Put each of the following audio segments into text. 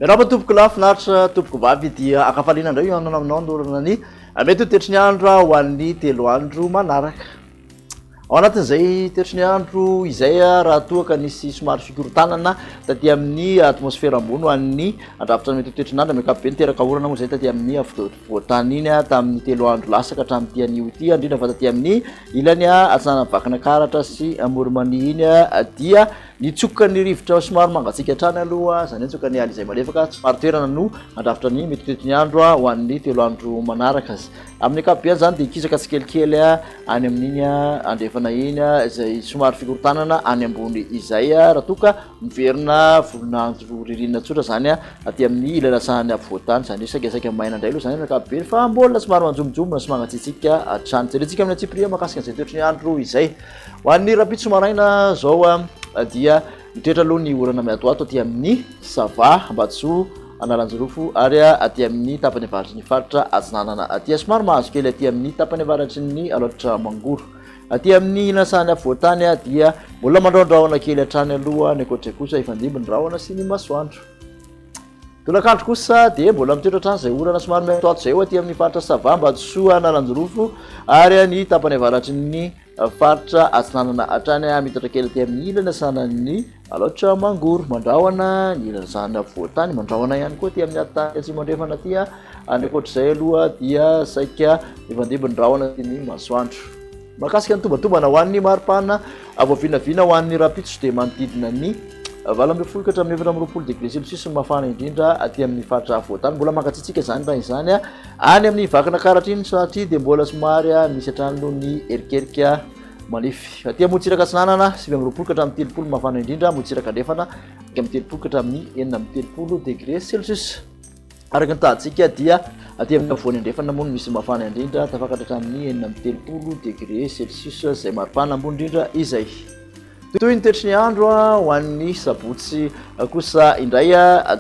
Raha tompoko lafinaritra tompoko vavy dia akafaliana indray io ananao ndorana ny mety ho tetry ny andro ho an'ny 3 andro manaraka. Ao anatin'izay tetry ny andro izay raha toa ka nisy somary fikorotanana taty amin'ny atmosfera ambony ho an'ny andrafitra mety ho tetry ny andro mekapobe niteraka orana moa zay taty amin'ny voatany iny tamin'ny 3 andro lasaka hatramin'ity anio ity indrindra fa taty amin'ny ilany atsanana vakana karatra sy amoromani iny dia nitsoka ny rivotra somary mangatsika hatrany aloha zany nitsoka ny aly izay malefaka somary toerana no andrafitra ny mety tetry ny andro ho an'ny 3 andro manaraka azy amin'ny ankapobeny zany dia kisaka tsikelikely any amin'iny andrefana iny izay somary fikorotanana any ambony izay raha toka miverina volinandro ririnina tsotra zany aty amin'ny ilana sahany voatany zany sakaisaka maina indray aloha zany ankapobeny fa mbola somary manjomijomona sy mangatsitsika hatrany jerentsika amin'ny tsipria makasika an'izay tetry ny andro izay ho an'ny rapitso maraina zao dia mitoetra aloha ny orana miatoato aty amin'ny sava ambatso analanjorofo ary aty amin'ny tapany avaratry ny faritra atsinanana aty somary mahazo kely aty amin'ny tapany avaratry ny alatra mangoro aty amin'ny inasahany voatany dia mbola mandraondraona kely hatrany aloha ny akoatra kosa ifandimby ny rahona sy ny masoandro tolakandro kosa dia mbola mitoetra hatrany zay orana somary miatoato zay aty amin'ny faritra sava ambatso analanjorofo ary ny tapany avaratry ny faritra atsinanana hatrany mitatra kely aty amin'ny ilana sanany alatra mangoro mandrahona ny ilana sanany voatany mandrahona ihany koa aty amin'ny atany tsy mandrefana aty ny akoatr'izay aloha dia saika ifandimby ny rahona sy ny masoandro makasika ny tombatombana ho an'ny maripana voavinavina ho an'ny rapitso dia manodidina ny 20 ka hatramin'ny 24 degré celsius mafana indrindra aty amin'ny faritra voatany mbola mangatsitsika zany raha izany any amin'ny vakana karatra iny satria dia mbola somary misy hatrany aloha ny erikerika manify aty motsiraka atsinanana 20 ka hatramin'ny 30 mafana indrindra motsiraka andrefana amin'ny 30 ka hatramin'ny 30 degré celsius araka ny tahantsika dia aty amin'ny avoany andrefana moa misy mafana indrindra tafakatra hatramin'ny 30 degré celsius zay maripana ambony indrindra izay toy ny tetry ny andro ho an'ny sabotsy kosa indray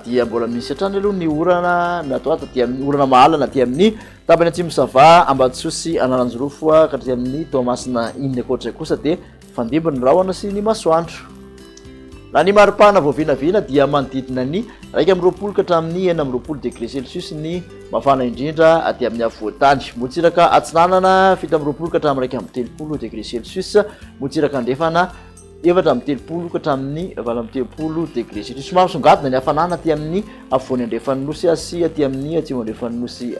dia mbola misy hatrany aloha ny orana natoato aty amin'ny orana mahalana aty amin'ny tapany atsimo sava ambatsosy analanjorofo ka aty amin'ny toamasina iny akoatra kosa dia fandimby ny rahona sy ny masoandro na ny maripana voavinavina dia manodidina ny 1 ka hatramin'ny 20 degré celsius ny mafana indrindra aty amin'ny avoatany motsiraka atsinanana 20 ka hatramin'ny 30 degré celsius motsiraka andrefana 7 amin'ny 30 ka hatramin'ny 30 degré celsius somary songadina ny hafanana aty amin'ny avoany andrefan'ny nosy sy aty amin'ny atsimo andrefan'ny nosy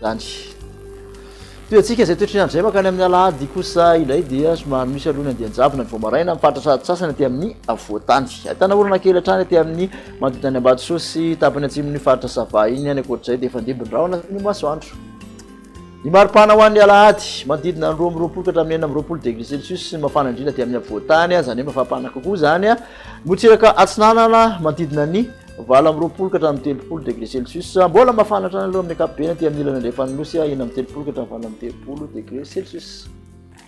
zany toetsika zay toetrany andro zay makany amin'ny alahady kosa ilay dia somary misy aloha ny andianjavona ny voamaraina mifaritra sasany aty amin'ny voatany ahitana orana kely hatrany aty amin'ny manodidina ny ambato sy tapany atsimon'ny faritra sava iny any akoatr'izay dia fandimby ny rahona ny masoandro ny maripana ho an'ny alahady manodidina 20 ka hatramin'ny 20 degré celsius mafana indrindra aty amin'ny voatany zany hoe mafapana kokoa zany motsiraka atsinanana manodidina ny 20 ka hatramin'ny 30 degré celsius mbola mafana hatrany aloha amin'ny ankapobeny aty amin'ny ilana andrefan'ny nosy 1 amin'ny 30 ka hatramin'ny 30 degré celsius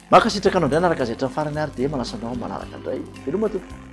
makasitraka anao indray naraka zay hatrany farany ary dia manasanao manaraka indray veloma tompoko